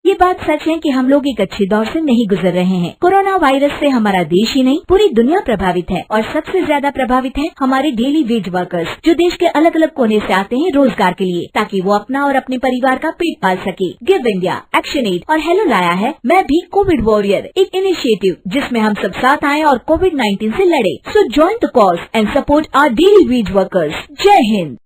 ये बात सच है कि हम लोग एक अच्छे दौर से नहीं गुजर रहे हैं। कोरोना वायरस से हमारा देश ही नहीं पूरी दुनिया प्रभावित है और सबसे ज्यादा प्रभावित है हमारे डेली वेज वर्कर्स, जो देश के अलग अलग कोने से आते हैं रोजगार के लिए, ताकि वो अपना और अपने परिवार का पेट पाल सके। गिव इंडिया, एक्शन एड और हेलो लाया है मैं भी कोविड वॉरियर, एक इनिशिएटिव जिसमें हम सब साथ आए और कोविड-19 से लड़े। So join the cause and support our daily wage workers. जय हिंद।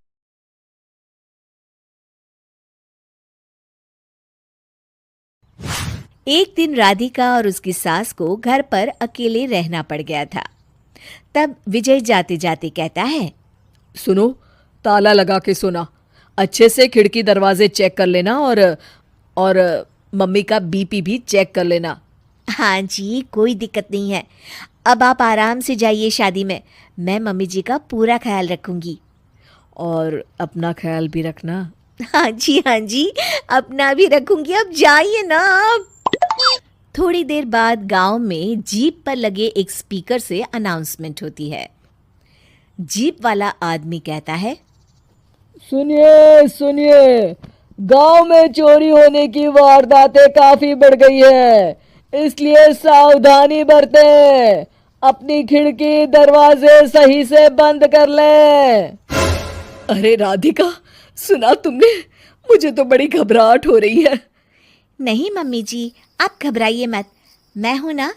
एक दिन राधिका और उसकी सास को घर पर अकेले रहना पड़ गया था। तब विजय जाते जाते कहता है, सुनो, ताला लगा के सोना, अच्छे से खिड़की दरवाजे चेक कर लेना और मम्मी का बीपी भी चेक कर लेना। हाँ जी, कोई दिक्कत नहीं है। अब आप आराम से जाइए शादी में, मैं मम्मी जी का पूरा ख्याल रखूंगी। और अपना ख्याल भी रखना। हाँ जी, अपना भी रखूंगी। अब जाइए ना आप। थोड़ी देर बाद गांव में जीप पर लगे एक स्पीकर से अनाउंसमेंट होती है। जीप वाला आदमी कहता है, सुनिए सुनिए, गांव में चोरी होने की वारदातें काफी बढ़ गई है, इसलिए सावधानी बरतें। अपनी खिड़की दरवाजे सही से बंद कर लें। अरे राधिका, सुना तुमने? मुझे तो बड़ी घबराहट हो रही है। नहीं मम्मी जी, आप घबराइए मत, मैं हूं ना।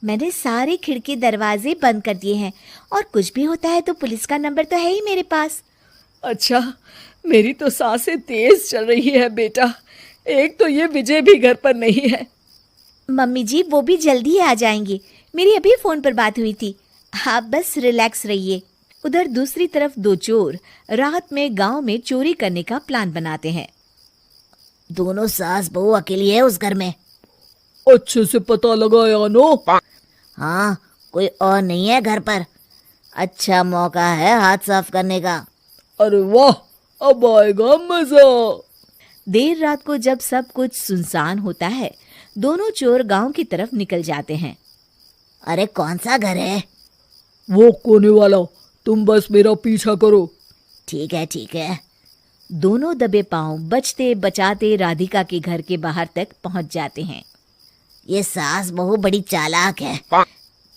मैंने सारे खिड़की दरवाजे बंद कर दिए हैं और कुछ भी होता है तो पुलिस का नंबर तो है ही मेरे पास। अच्छा, मेरी तो सांसें तेज चल रही है बेटा। एक तो ये विजय भी घर पर नहीं है। मम्मी जी, वो भी जल्दी आ जाएंगे, मेरी अभी फोन पर बात हुई थी। आप बस रिलैक्स रहिए। उधर दूसरी तरफ दो चोर रात में गांव में चोरी करने का प्लान बनाते हैं। दोनों सास बहू अकेली है उस घर में। अच्छे से पता लगाया नो? हाँ, कोई और नहीं है घर पर। अच्छा मौका है हाथ साफ करने का। अरे वाह, अब आएगा मजा। देर रात को जब सब कुछ सुनसान होता है, दोनों चोर गांव की तरफ निकल जाते हैं। अरे कौन सा घर है? वो कोने वाला, तुम बस मेरा पीछा करो। ठीक है। दोनों दबे पांव बचते बचाते राधिका के घर के बाहर तक पहुंच जाते हैं। ये सास बहू बड़ी चालाक है।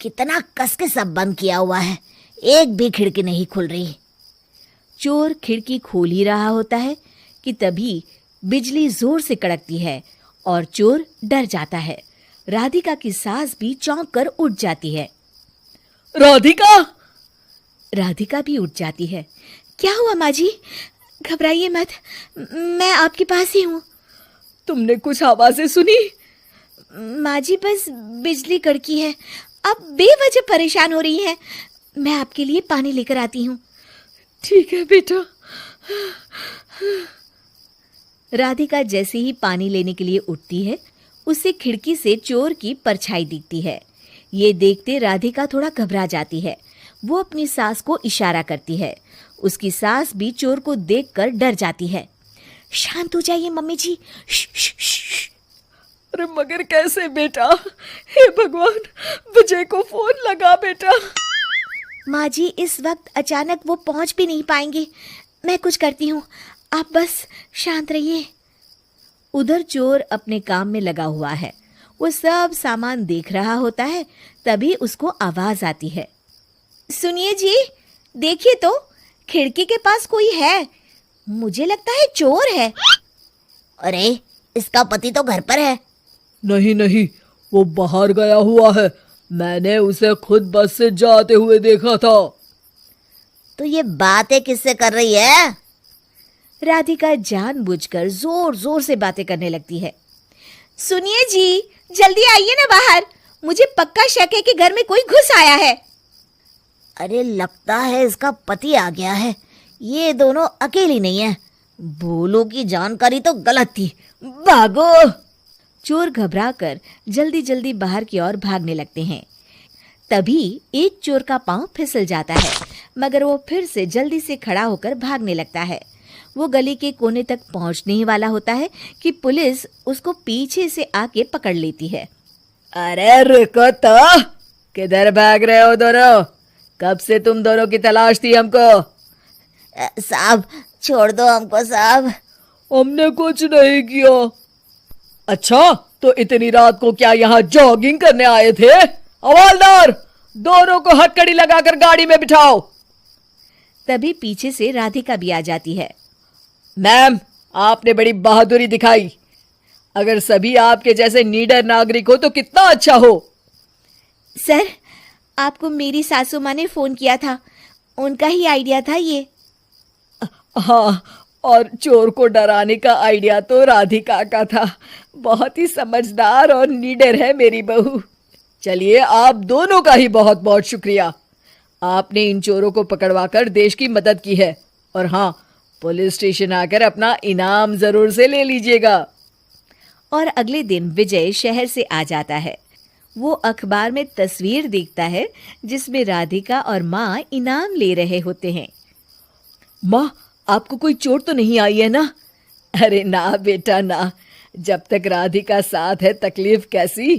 कितना कस के सब बंद किया हुआ है, एक भी खिड़की नहीं खुल रही। चोर खिड़की खोल ही रहा होता है कि तभी बिजली जोर से कड़कती है और चोर डर जाता है। राधिका की सास भी चौंक कर उठ जाती है। राधिका भी उठ जाती है। क्या हुआ माँ जी? घबराइए मत, मैं आपके पास ही हूँ। तुमने कुछ आवाजें सुनी? माँ जी, बस बिजली कड़की है, आप बेवजह परेशान हो रही हैं। मैं आपके लिए पानी लेकर आती हूँ। ठीक है बेटा। राधिका जैसे ही पानी लेने के लिए उठती है, उसे खिड़की से चोर की परछाई दिखती है। ये देखते राधिका थोड़ा घबरा जाती है। वो अपनी सास को इशारा करती है। उसकी सास भी चोर को देखकर डर जाती है। शांत हो जाइए मम्मी जी। अरे मगर कैसे बेटा? हे भगवान, विजय को फोन लगा बेटा। माँ जी, इस वक्त अचानक वो पहुंच भी नहीं पाएंगे। मैं कुछ करती हूँ, आप बस शांत रहिए। उधर चोर अपने काम में लगा हुआ है। वो सब सामान देख रहा होता है। तभी उसको आवाज आती है, सुनिए जी, देखिए तो खिड़की के पास कोई है। मुझे लगता है चोर है। अरे इसका पति तो घर पर है। नहीं, वो बाहर गया हुआ है। मैंने उसे खुद बस से जाते हुए देखा था। तो ये बातें किससे कर रही है? राधिका जानबूझकर जोर जोर से बातें करने लगती है। सुनिए जी, जल्दी आइए ना बाहर, मुझे पक्का शक है कि घर में कोई घुस आया है। अरे लगता है इसका पति आ गया है। ये दोनों अकेली नहीं है। भोलू की जानकारी तो गलत थी। भागो। चोर घबराकर जल्दी जल्दी बाहर की ओर भागने लगते हैं। तभी एक चोर का पांव फिसल जाता है, मगर वो फिर से जल्दी से खड़ा होकर भागने लगता है। वो गली के कोने तक पहुंचने ही वाला होता है कि पुलिस उसको पीछे से आके पकड़ लेती है। अरे रुको तो, किधर भाग रहे हो दोनों? कब से तुम दोनों की तलाश थी हमको? साहब छोड़ दो हमको साहब। हमने कुछ नहीं किया। अच्छा, तो इतनी रात को क्या यहाँ जॉगिंग करने आए थे? हवलदार, दोनों को हथकड़ी लगाकर गाड़ी में बिठाओ। तभी पीछे से राधिका भी आ जाती है। मैम, आपने बड़ी बहादुरी दिखाई। अगर सभी आपके जैसे नीडर नागरिक हो तो कितना अच्छा हो। सर, आपको मेरी सासू माँ ने फोन किया था, उनका ही आइडिया था ये। हाँ, और चोर को डराने का आइडिया तो राधिका का था। बहुत ही समझदार और नीडर है मेरी बहू। चलिए, आप दोनों का ही बहुत बहुत शुक्रिया। आपने इन चोरों को पकड़वाकर देश की मदद की है। और हाँ, पुलिस स्टेशन आकर अपना इनाम जरूर से ले लीजिएगा। और अगले दिन विजय शहर से आ जाता है। वो अखबार में तस्वीर देखता है जिसमें राधिका और माँ इनाम ले रहे होते हैं। माँ, आपको कोई चोट तो नहीं आई है ना? अरे ना बेटा ना, जब तक राधिका साथ है तकलीफ कैसी।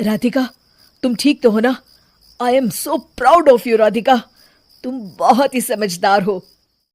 राधिका, तुम ठीक तो हो ना? I am so proud of you Radhika, तुम बहुत ही समझदार हो।